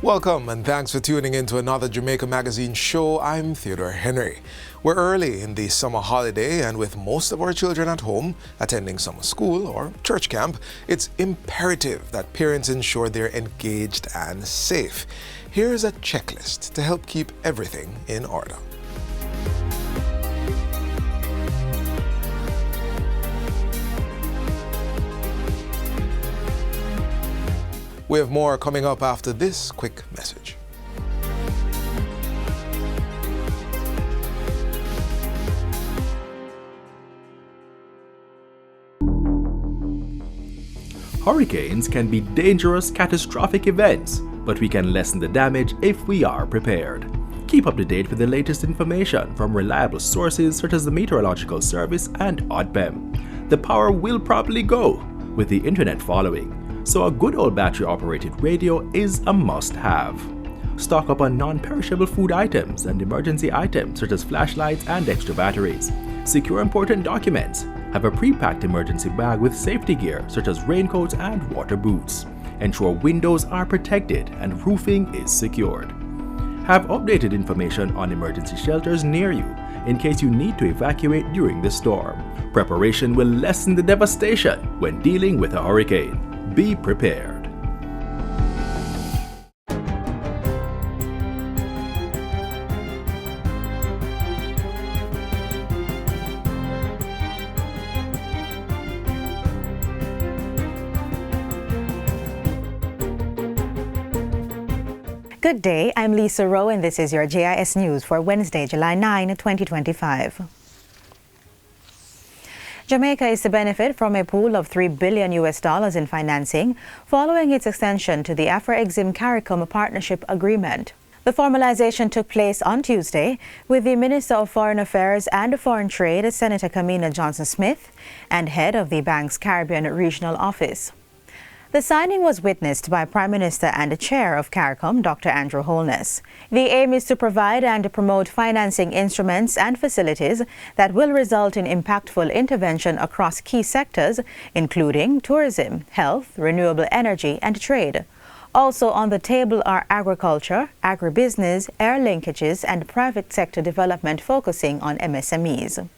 Welcome and thanks for tuning in to another Jamaica Magazine show. I'm Theodore Henry. We're early in the summer holiday, and with most of our children at home attending summer school or church camp, it's imperative that parents ensure they're engaged and safe. Here's a checklist to help keep everything in order. We have more coming up after this quick message. Hurricanes can be dangerous, catastrophic events, but we can lessen the damage if we are prepared. Keep up to date with the latest information from reliable sources such as the Meteorological Service and ODPEM. The power will probably go with the internet following, so a good old battery-operated radio is a must-have. Stock up on non-perishable food items and emergency items such as flashlights and extra batteries. Secure important documents. Have a pre-packed emergency bag with safety gear such as raincoats and water boots. Ensure windows are protected and roofing is secured. Have updated information on emergency shelters near you in case you need to evacuate during the storm. Preparation will lessen the devastation when dealing with a hurricane. Be prepared. Good day, I'm Lisa Rowe and this is your JIS News for Wednesday, July 9, 2025. Jamaica is to benefit from a pool of $3 billion in financing following its extension to the Afro-Exim-CARICOM partnership agreement. The formalization took place on Tuesday with the Minister of Foreign Affairs and Foreign Trade, Senator Kamina Johnson-Smith, and head of the bank's Caribbean Regional Office. The signing was witnessed by Prime Minister and Chair of CARICOM, Dr. Andrew Holness. The aim is to provide and promote financing instruments and facilities that will result in impactful intervention across key sectors, including tourism, health, renewable energy, and trade. Also on the table are agriculture, agribusiness, air linkages, and private sector development focusing on MSMEs.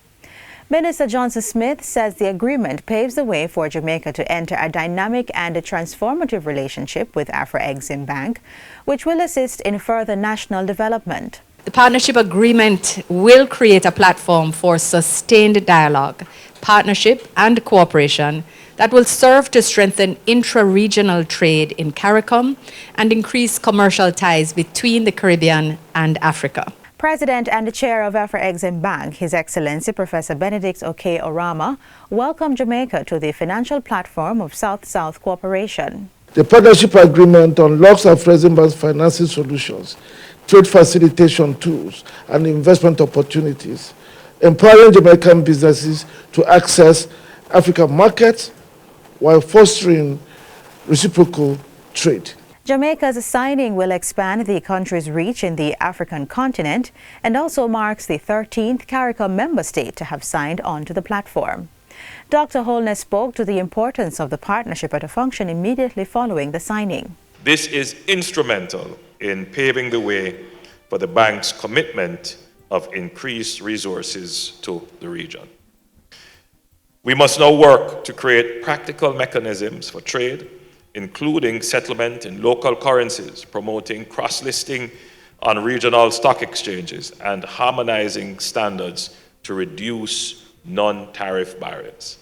Minister Johnson-Smith says the agreement paves the way for Jamaica to enter a dynamic and transformative relationship with Afro-Exim Bank, which will assist in further national development. The partnership agreement will create a platform for sustained dialogue, partnership, and cooperation that will serve to strengthen intra-regional trade in CARICOM and increase commercial ties between the Caribbean and Africa. President and Chair of Afro-Exim Bank, His Excellency Professor Benedict Okey-Orama, welcomed Jamaica to the financial platform of South-South cooperation. The partnership agreement unlocks Afro-Exim Bank's financing solutions, trade facilitation tools, and investment opportunities, empowering Jamaican businesses to access African markets while fostering reciprocal trade. Jamaica's signing will expand the country's reach in the African continent and also marks the 13th CARICOM member state to have signed on to the platform. Dr. Holness spoke to the importance of the partnership at a function immediately following the signing. This is instrumental in paving the way for the bank's commitment of increased resources to the region. We must now work to create practical mechanisms for trade, including settlement in local currencies, promoting cross-listing on regional stock exchanges, and harmonizing standards to reduce non-tariff barriers.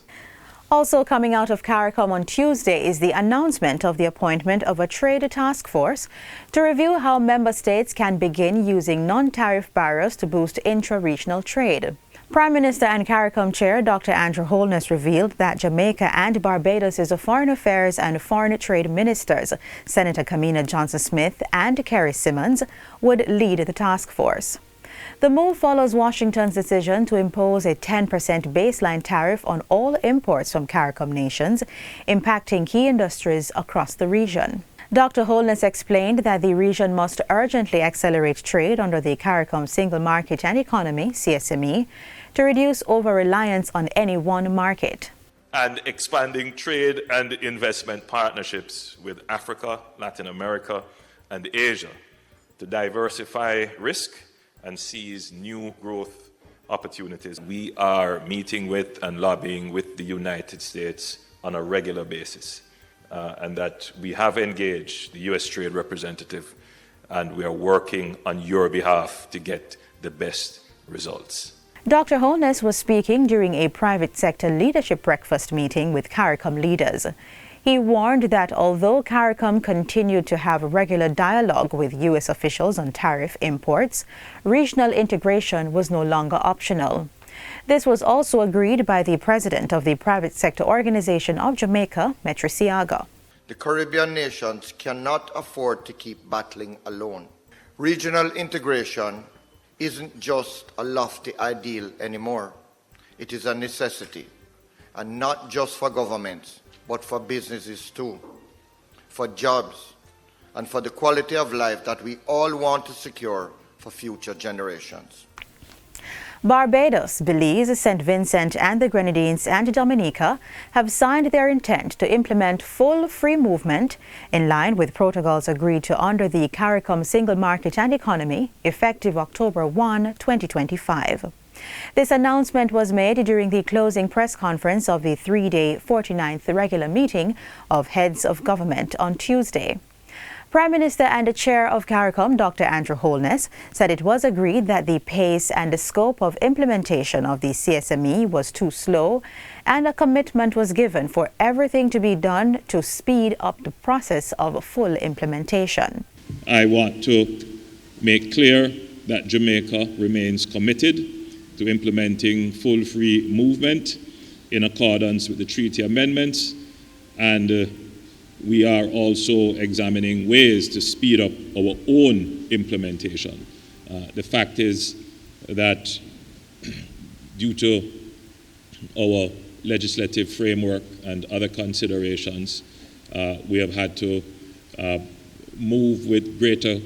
Also coming out of CARICOM on Tuesday is the announcement of the appointment of a trade task force to review how member states can begin using non-tariff barriers to boost intra-regional trade. Prime Minister and CARICOM Chair Dr. Andrew Holness revealed that Jamaica and Barbados' Foreign Affairs and Foreign Trade Ministers, Senator Kamina Johnson-Smith and Kerry Simmons, would lead the task force. The move follows Washington's decision to impose a 10% baseline tariff on all imports from CARICOM nations, impacting key industries across the region. Dr. Holness explained that the region must urgently accelerate trade under the CARICOM Single Market and Economy, CSME, to reduce over-reliance on any one market. And expanding trade and investment partnerships with Africa, Latin America, and Asia to diversify risk and seize new growth opportunities. We are meeting with and lobbying with the United States on a regular basis, and that we have engaged the U.S. Trade Representative, and we are working on your behalf to get the best results. Dr. Holness was speaking during a private sector leadership breakfast meeting with CARICOM leaders. He warned that although CARICOM continued to have regular dialogue with U.S. officials on tariff imports, regional integration was no longer optional. This was also agreed by the president of the private sector organization of Jamaica, Metriciaga. The Caribbean nations cannot afford to keep battling alone. Regional integration isn't just a lofty ideal anymore. It is a necessity, and not just for governments, but for businesses too, for jobs, and for the quality of life that we all want to secure for future generations. Barbados, Belize, St. Vincent and the Grenadines and Dominica have signed their intent to implement full free movement in line with protocols agreed to under the CARICOM Single Market and Economy effective October 1, 2025. This announcement was made during the closing press conference of the three-day 49th regular meeting of heads of government on Tuesday. Prime Minister and the Chair of CARICOM, Dr. Andrew Holness, said it was agreed that the pace and the scope of implementation of the CSME was too slow, and a commitment was given for everything to be done to speed up the process of full implementation. I want to make clear that Jamaica remains committed to implementing full free movement in accordance with the treaty amendments, and we are also examining ways to speed up our own implementation. The fact is that due to our legislative framework and other considerations, we have had to move with greater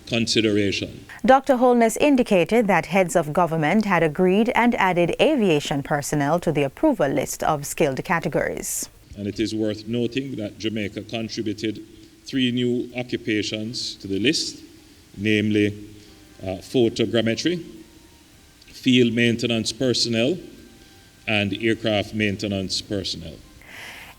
consideration. Dr. Holness indicated that heads of government had agreed and added aviation personnel to the approval list of skilled categories. And it is worth noting that Jamaica contributed 3 new occupations to the list, namely photogrammetry, field maintenance personnel, and aircraft maintenance personnel.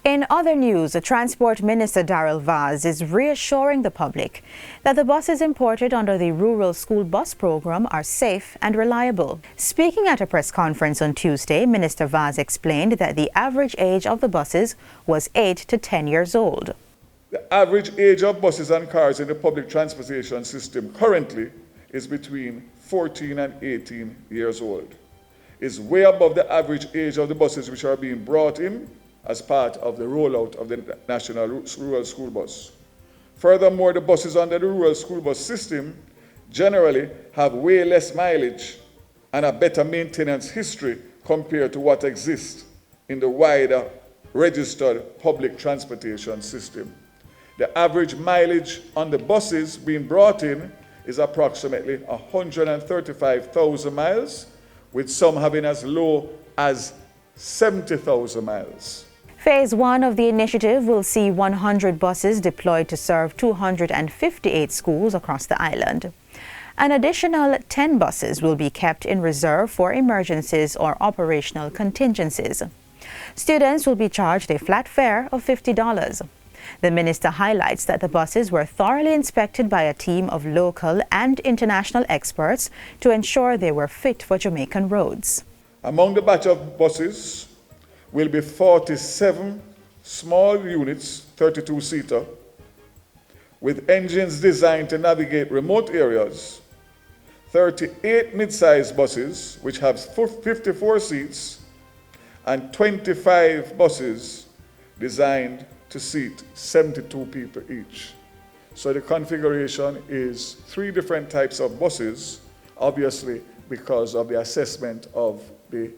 In other news, Transport Minister Darrell Vaz is reassuring the public that the buses imported under the Rural School Bus Program are safe and reliable. Speaking at a press conference on Tuesday, Minister Vaz explained that the average age of the buses was 8 to 10 years old. The average age of buses and cars in the public transportation system currently is between 14 and 18 years old. It's way above the average age of the buses which are being brought in as part of the rollout of the National Rural School Bus. Furthermore, the buses under the Rural School Bus system generally have way less mileage and a better maintenance history compared to what exists in the wider registered public transportation system. The average mileage on the buses being brought in is approximately 135,000 miles, with some having as low as 70,000 miles. Phase 1 of the initiative will see 100 buses deployed to serve 258 schools across the island. An additional 10 buses will be kept in reserve for emergencies or operational contingencies. Students will be charged a flat fare of $50. The minister highlights that the buses were thoroughly inspected by a team of local and international experts to ensure they were fit for Jamaican roads. Among the batch of buses will be 47 small units, 32-seater, with engines designed to navigate remote areas, 38 mid-sized buses, which have 54 seats, and 25 buses designed to seat 72 people each. So the configuration is 3 different types of buses, obviously because of the assessment of the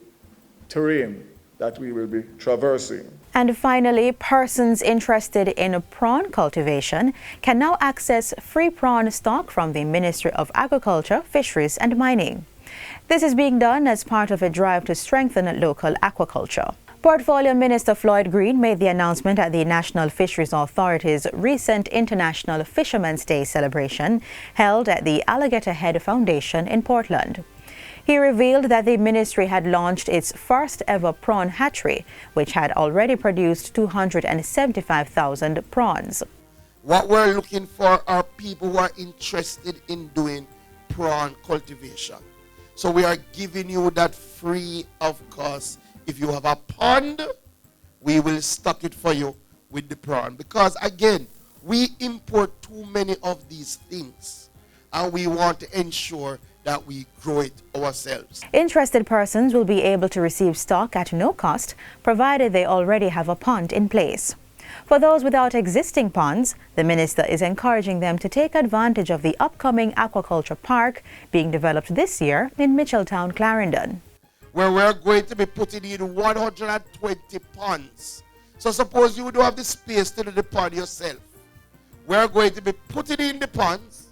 terrain that we will be traversing. And finally, persons interested in prawn cultivation can now access free prawn stock from the Ministry of Agriculture, Fisheries and Mining. This is being done as part of a drive to strengthen local aquaculture. Portfolio Minister Floyd Green made the announcement at the National Fisheries Authority's recent International Fishermen's Day celebration held at the Alligator Head Foundation in Portland. He revealed that the ministry had launched its first ever prawn hatchery, which had already produced 275,000 prawns. What we're looking for are people who are interested in doing prawn cultivation. So we are giving you that free of cost. If you have a pond, we will stock it for you with the prawn. Because again, we import too many of these things and we want to ensure that we grow it ourselves. Interested persons will be able to receive stock at no cost, provided they already have a pond in place. For those without existing ponds, the minister is encouraging them to take advantage of the upcoming aquaculture park being developed this year in Mitchelltown, Clarendon, where we're going to be putting in 120 ponds. So suppose you don't have the space to do the pond yourself. We're going to be putting in the ponds,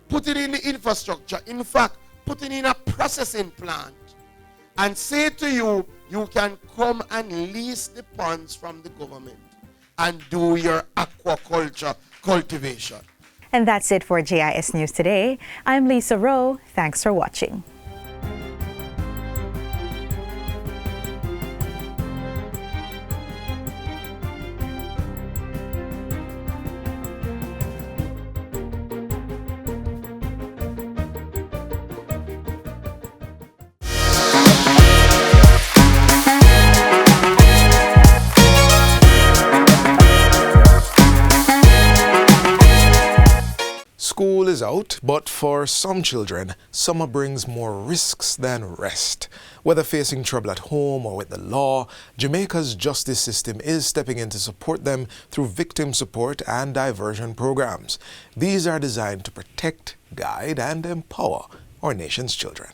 putting in the infrastructure, in fact, putting in a processing plant, and say to you, you can come and lease the ponds from the government and do your aquaculture cultivation. And that's it for JIS News Today. I'm Lisa Rowe. Thanks for watching. School is out, but for some children, summer brings more risks than rest. Whether facing trouble at home or with the law, Jamaica's justice system is stepping in to support them through victim support and diversion programs. These are designed to protect, guide, and empower our nation's children.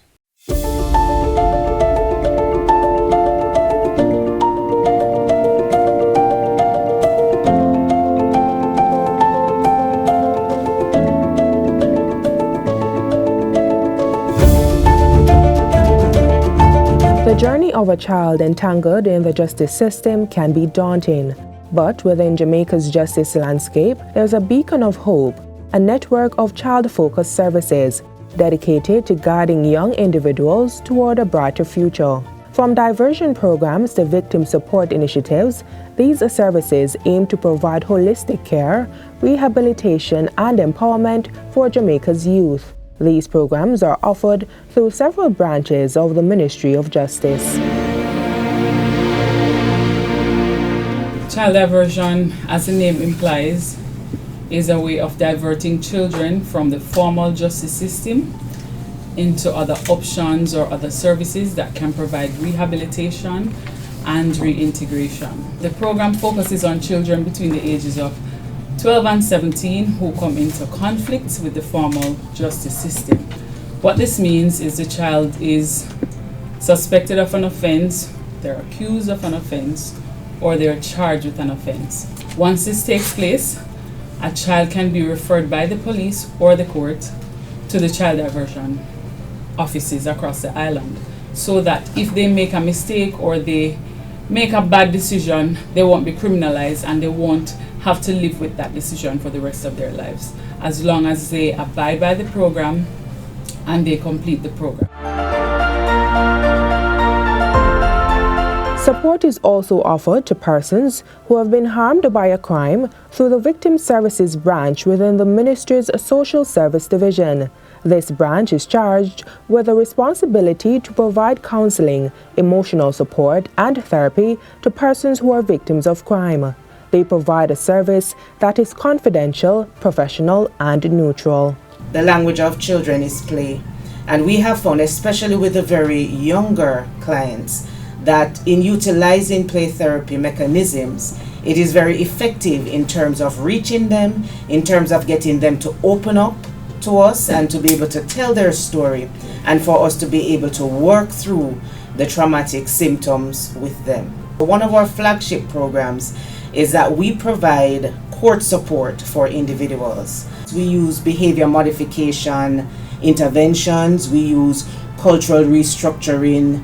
The journey of a child entangled in the justice system can be daunting, but within Jamaica's justice landscape, there's a beacon of hope, a network of child-focused services dedicated to guiding young individuals toward a brighter future. From diversion programs to victim support initiatives, these services aim to provide holistic care, rehabilitation, and empowerment for Jamaica's youth. These programs are offered through several branches of the Ministry of Justice. Child diversion, as the name implies, is a way of diverting children from the formal justice system into other options or other services that can provide rehabilitation and reintegration. The program focuses on children between the ages of 12 and 17 who come into conflicts with the formal justice system. What this means is the child is suspected of an offense, they're accused of an offense, or they're charged with an offense. Once this takes place, a child can be referred by the police or the court to the child diversion offices across the island, so that if they make a mistake or they make a bad decision, they won't be criminalized and they won't have to live with that decision for the rest of their lives, as long as they abide by the program and they complete the program. Support is also offered to persons who have been harmed by a crime through the Victim Services branch within the Ministry's Social Service Division. This branch is charged with the responsibility to provide counseling, emotional support, and therapy to persons who are victims of crime. They provide a service that is confidential, professional, and neutral. The language of children is play, and we have found, especially with the very younger clients, that in utilizing play therapy mechanisms, it is very effective in terms of reaching them, in terms of getting them to open up to us and to be able to tell their story, and for us to be able to work through the traumatic symptoms with them. One of our flagship programs is that we provide court support for individuals. We use behavior modification interventions, we use cultural restructuring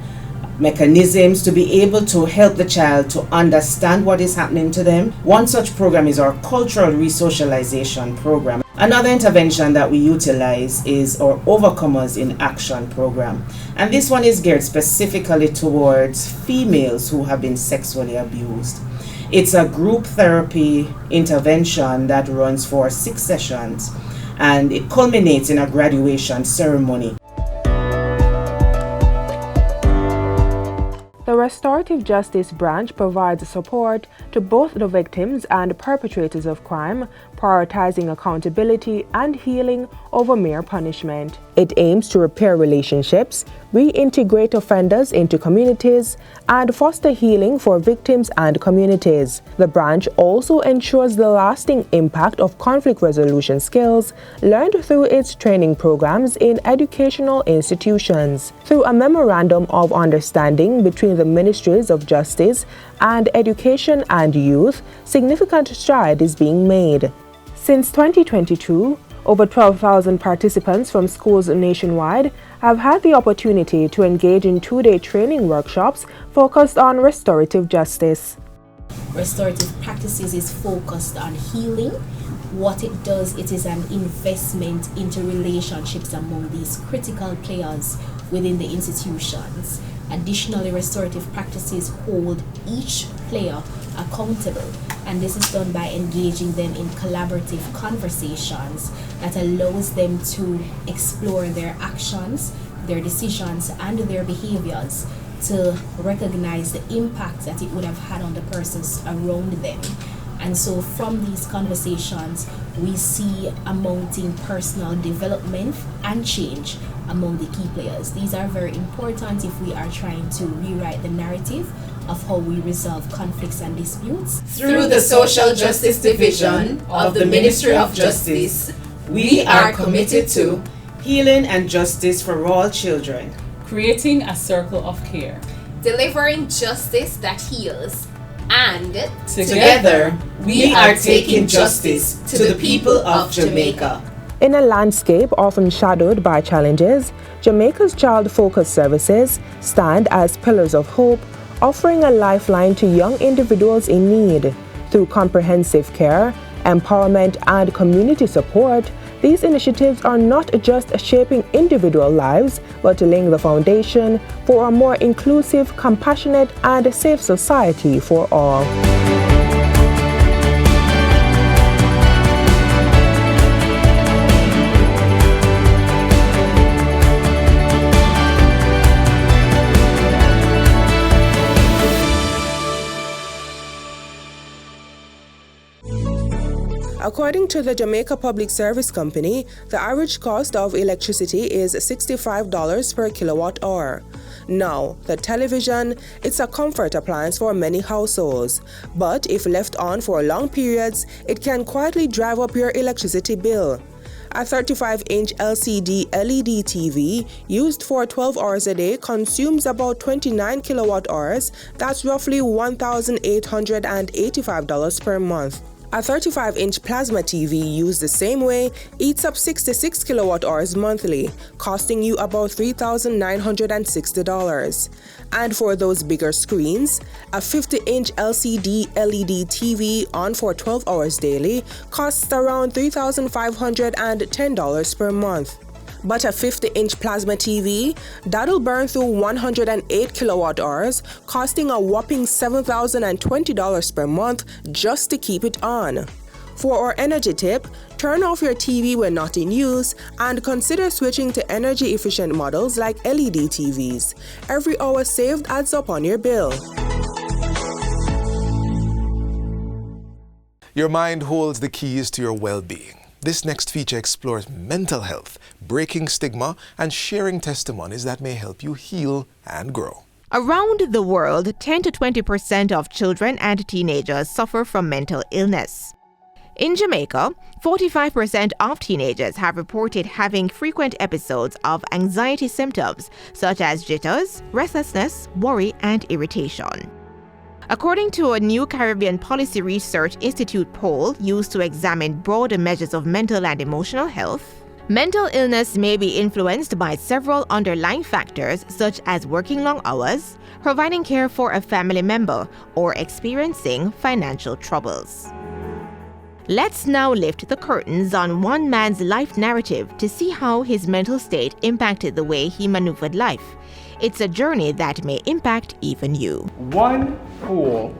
mechanisms to be able to help the child to understand what is happening to them. One such program is our cultural resocialization program. Another intervention that we utilize is our Overcomers in Action program. And this one is geared specifically towards females who have been sexually abused. It's a group therapy intervention that runs for 6 sessions, and it culminates in a graduation ceremony. The Restorative Justice Branch provides support to both the victims and perpetrators of crime, prioritizing accountability and healing over mere punishment. It aims to repair relationships, reintegrate offenders into communities, and foster healing for victims and communities. The branch also ensures the lasting impact of conflict resolution skills learned through its training programs in educational institutions. Through a memorandum of understanding between the Ministries of Justice and Education and Youth, significant stride is being made. Since 2022, over 12,000 participants from schools nationwide have had the opportunity to engage in 2-day training workshops focused on restorative justice. Restorative practices is focused on healing. What it does, it is an investment into relationships among these critical players within the institutions. Additionally, restorative practices hold each player accountable, and this is done by engaging them in collaborative conversations that allows them to explore their actions, their decisions, and their behaviors to recognize the impact that it would have had on the persons around them. And so from these conversations, we see a mounting personal development and change among the key players. These are very important if we are trying to rewrite the narrative of how we resolve conflicts and disputes. Through the Social Justice Division of the Ministry of Justice, we are committed to healing and justice for all children, creating a circle of care, delivering justice that heals, and together we are taking justice to the people of Jamaica. In a landscape often shadowed by challenges, Jamaica's child-focused services stand as pillars of hope, offering a lifeline to young individuals in need. Through comprehensive care, empowerment, and community support, these initiatives are not just shaping individual lives, but laying the foundation for a more inclusive, compassionate, and safe society for all. According to the Jamaica Public Service Company, the average cost of electricity is $65 per kilowatt hour. Now, the television, it's a comfort appliance for many households, but if left on for long periods, it can quietly drive up your electricity bill. A 35-inch LCD LED TV used for 12 hours a day consumes about 29 kilowatt hours. That's roughly $1,885 per month. A 35-inch plasma TV used the same way eats up 66 kilowatt hours monthly, costing you about $3,960. And for those bigger screens, a 50-inch LCD LED TV on for 12 hours daily costs around $3,510 per month. But a 50-inch plasma TV, that'll burn through 108 kilowatt hours, costing a whopping $7,020 per month just to keep it on. For our energy tip, turn off your TV when not in use and consider switching to energy-efficient models like LED TVs. Every hour saved adds up on your bill. Your mind holds the keys to your well-being. This next feature explores mental health, breaking stigma, and sharing testimonies that may help you heal and grow. Around the world, 10 to 20% of children and teenagers suffer from mental illness. In Jamaica, 45% of teenagers have reported having frequent episodes of anxiety symptoms such as jitters, restlessness, worry, and irritation. According to a new Caribbean Policy Research Institute poll used to examine broader measures of mental and emotional health, Mental illness may be influenced by several underlying factors such as working long hours, providing care for a family member, or experiencing financial troubles. Let's now lift the curtains on one man's life narrative to see how his mental state impacted the way he maneuvered life. It's a journey that may impact even you. One fool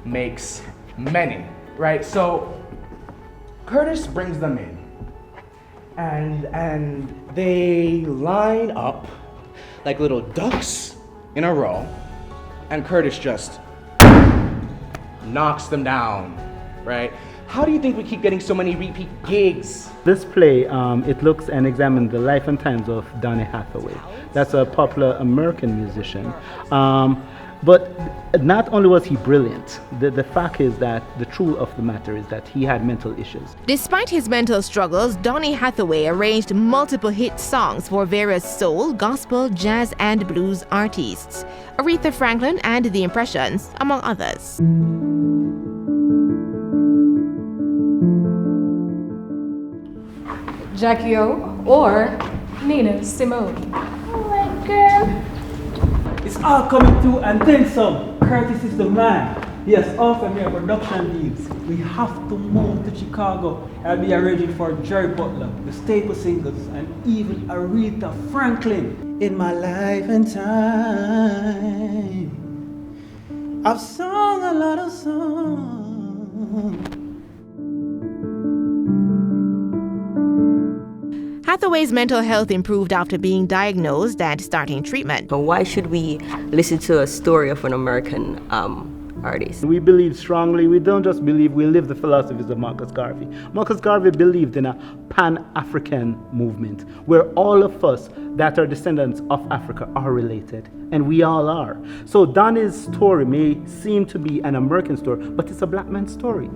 makes many, right? So Curtis brings them in, and they line up like little ducks in a row, and Curtis just knocks them down, right? How do you think we keep getting so many repeat gigs? This play, it looks and examines the life and times of Donny Hathaway. That's a popular American musician. But not only was he brilliant, the fact is that the truth of the matter is that he had mental issues. Despite his mental struggles, Donny Hathaway arranged multiple hit songs for various soul, gospel, jazz, and blues artists, Aretha Franklin and The Impressions, among others. Jackie O or Nina Simone. Oh my girl. It's all coming through and then some. Curtis is the man. Yes, all Premier production leads. We have to move to Chicago. I'll be arranging for Jerry Butler, the Staple Singers, and even Aretha Franklin. In my life and time, I've sung a lot of songs. Hathaway's mental health improved after being diagnosed and starting treatment. But why should we listen to a story of an American artist? We believe strongly, we don't just believe, we live the philosophies of Marcus Garvey. Marcus Garvey believed in a Pan-African movement where all of us that are descendants of Africa are related, and we all are. So Donny's story may seem to be an American story, but it's a black man's story.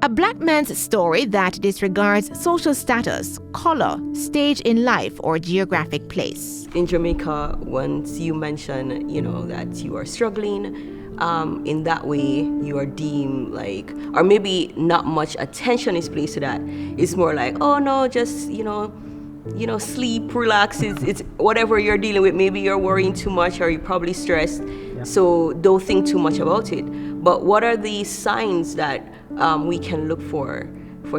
A black man's story that disregards social status, color, stage in life, or geographic place. In Jamaica, once you mention, that you are struggling, in that way you are deemed like, or maybe not much attention is placed to that. It's more like, oh no, just, sleep, relax. It's whatever you're dealing with. Maybe you're worrying too much or you're probably stressed. Yeah. So don't think too much about it. But what are the signs that we can look for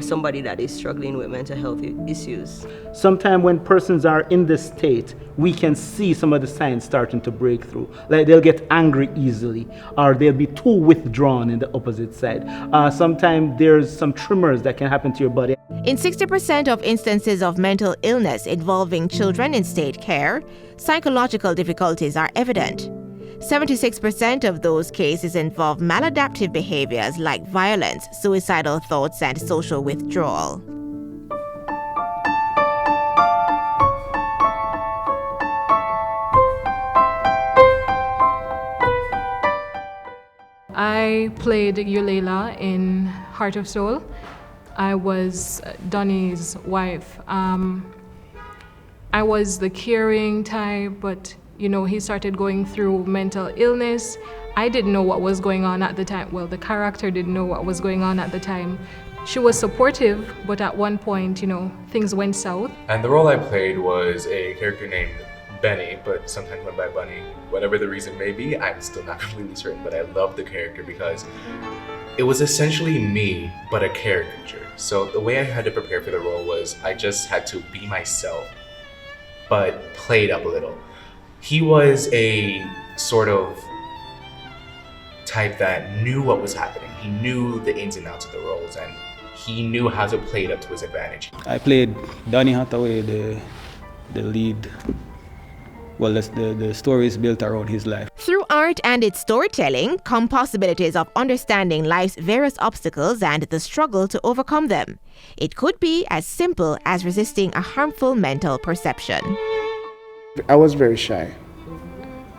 somebody that is struggling with mental health issues? Sometimes when persons are in this state, we can see some of the signs starting to break through. Like they'll get angry easily, or they'll be too withdrawn in the opposite side. Sometimes there's some tremors that can happen to your body. In 60% of instances of mental illness involving children in state care, psychological difficulties are evident. 76% of those cases involve maladaptive behaviors like violence, suicidal thoughts, and social withdrawal. I played Yulela in Heart of Soul. I was Donny's wife. I was the caring type, but he started going through mental illness. I didn't know what was going on at the time. Well, the character didn't know what was going on at the time. She was supportive, but at one point, things went south. And the role I played was a character named Benny, but sometimes went by Bunny. Whatever the reason may be, I'm still not completely certain, but I loved the character because it was essentially me, but a caricature. So the way I had to prepare for the role was I just had to be myself, but play it up a little. He was a sort of type that knew what was happening. He knew the ins and outs of the roles, and he knew how to play it up to his advantage. I played Donny Hathaway, the lead. Well, the story is built around his life. Through art and its storytelling come possibilities of understanding life's various obstacles and the struggle to overcome them. It could be as simple as resisting a harmful mental perception. I was very shy,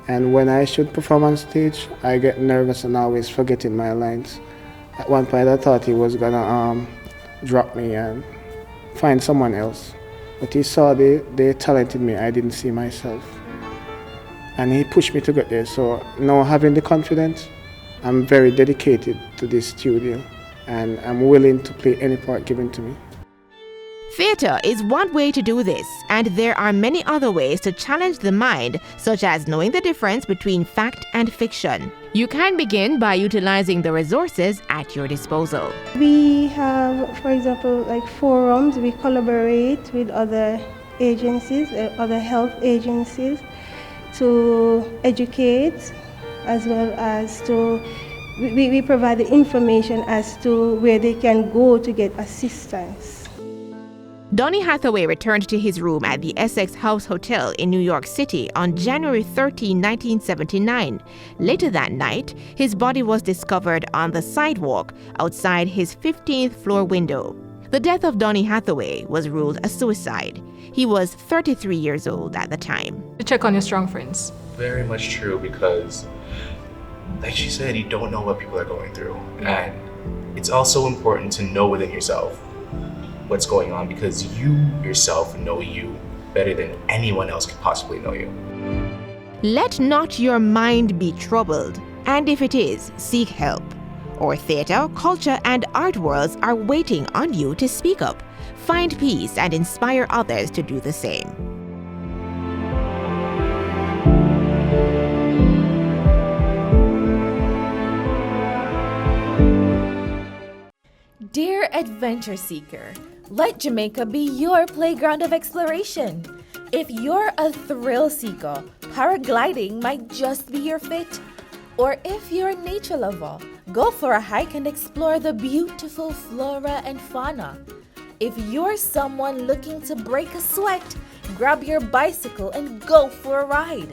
and when I should perform on stage, I get nervous and always forgetting my lines. At one point I thought he was gonna drop me and find someone else, but he saw the talent in me I didn't see myself, and he pushed me to get there. So now having the confidence, I'm very dedicated to this studio, and I'm willing to play any part given to me. Theatre is one way to do this, and there are many other ways to challenge the mind, such as knowing the difference between fact and fiction. You can begin by utilizing the resources at your disposal. We have, for example, like forums. We collaborate with other agencies, other health agencies, to educate, as well as to we provide the information as to where they can go to get assistance. Donny Hathaway returned to his room at the Essex House Hotel in New York City on January 13, 1979. Later that night, his body was discovered on the sidewalk outside his 15th floor window. The death of Donny Hathaway was ruled a suicide. He was 33 years old at the time. To check on your strong friends. Very much true, because like she said, you don't know what people are going through. And it's also important to know within yourself what's going on, because you yourself know you better than anyone else could possibly know you. Let not your mind be troubled, and if it is, seek help. Our theatre, culture, and art worlds are waiting on you to speak up, find peace, and inspire others to do the same. Dear adventure seeker, let Jamaica be your playground of exploration. If you're a thrill seeker, paragliding might just be your fit. Or if you're a nature lover, go for a hike and explore the beautiful flora and fauna. If you're someone looking to break a sweat, grab your bicycle and go for a ride.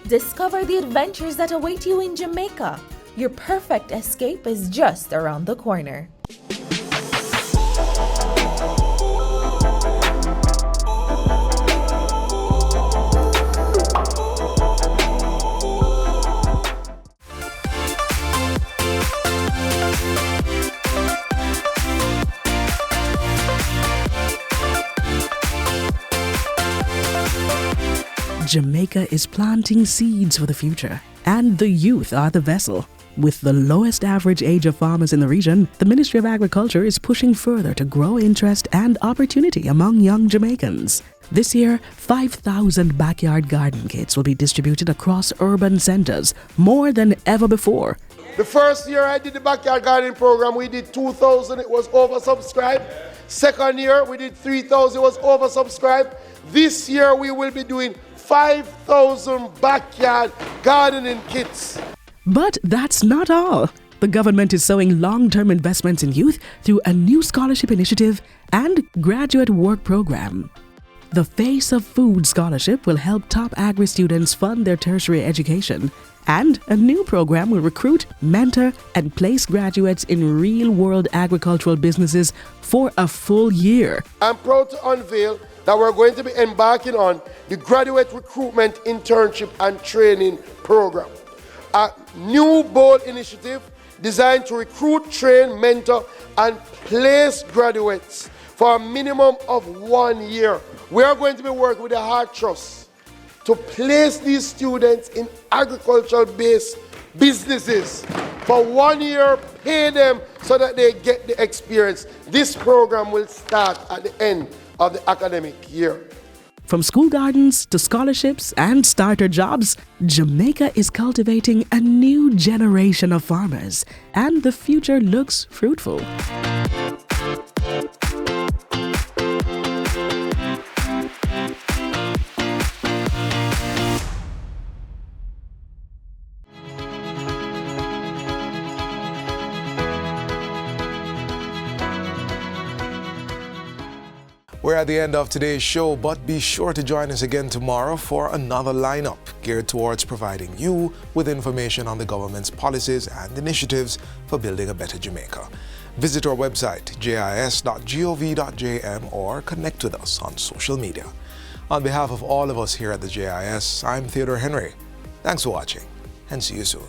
Discover the adventures that await you in Jamaica. Your perfect escape is just around the corner. Jamaica is planting seeds for the future, and the youth are the vessel. With the lowest average age of farmers in the region, the Ministry of Agriculture is pushing further to grow interest and opportunity among young Jamaicans. This year, 5,000 backyard garden kits will be distributed across urban centers, more than ever before. The first year I did the backyard gardening program, we did 2,000, it was oversubscribed. Second year, we did 3,000, it was oversubscribed. This year, we will be doing 5,000 backyard gardening kits. But that's not all. The government is sowing long-term investments in youth through a new scholarship initiative and graduate work program. The Face of Food Scholarship will help top agri students fund their tertiary education, and a new program will recruit, mentor, and place graduates in real-world agricultural businesses for a full year. I'm proud to unveil that we're going to be embarking on the Graduate Recruitment Internship and Training Program, a new bold initiative designed to recruit, train, mentor, and place graduates for a minimum of 1 year. We are going to be working with the Heart Trust to place these students in agricultural-based businesses for 1 year, pay them so that they get the experience. This program will start at the end of the academic year. From school gardens to scholarships and starter jobs, Jamaica is cultivating a new generation of farmers, and the future looks fruitful. We're at the end of today's show, but be sure to join us again tomorrow for another lineup geared towards providing you with information on the government's policies and initiatives for building a better Jamaica. Visit our website, jis.gov.jm, or connect with us on social media. On behalf of all of us here at the JIS, I'm Theodore Henry. Thanks for watching, and see you soon.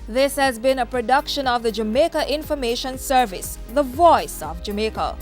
This has been a production of the Jamaica Information Service, the voice of Jamaica.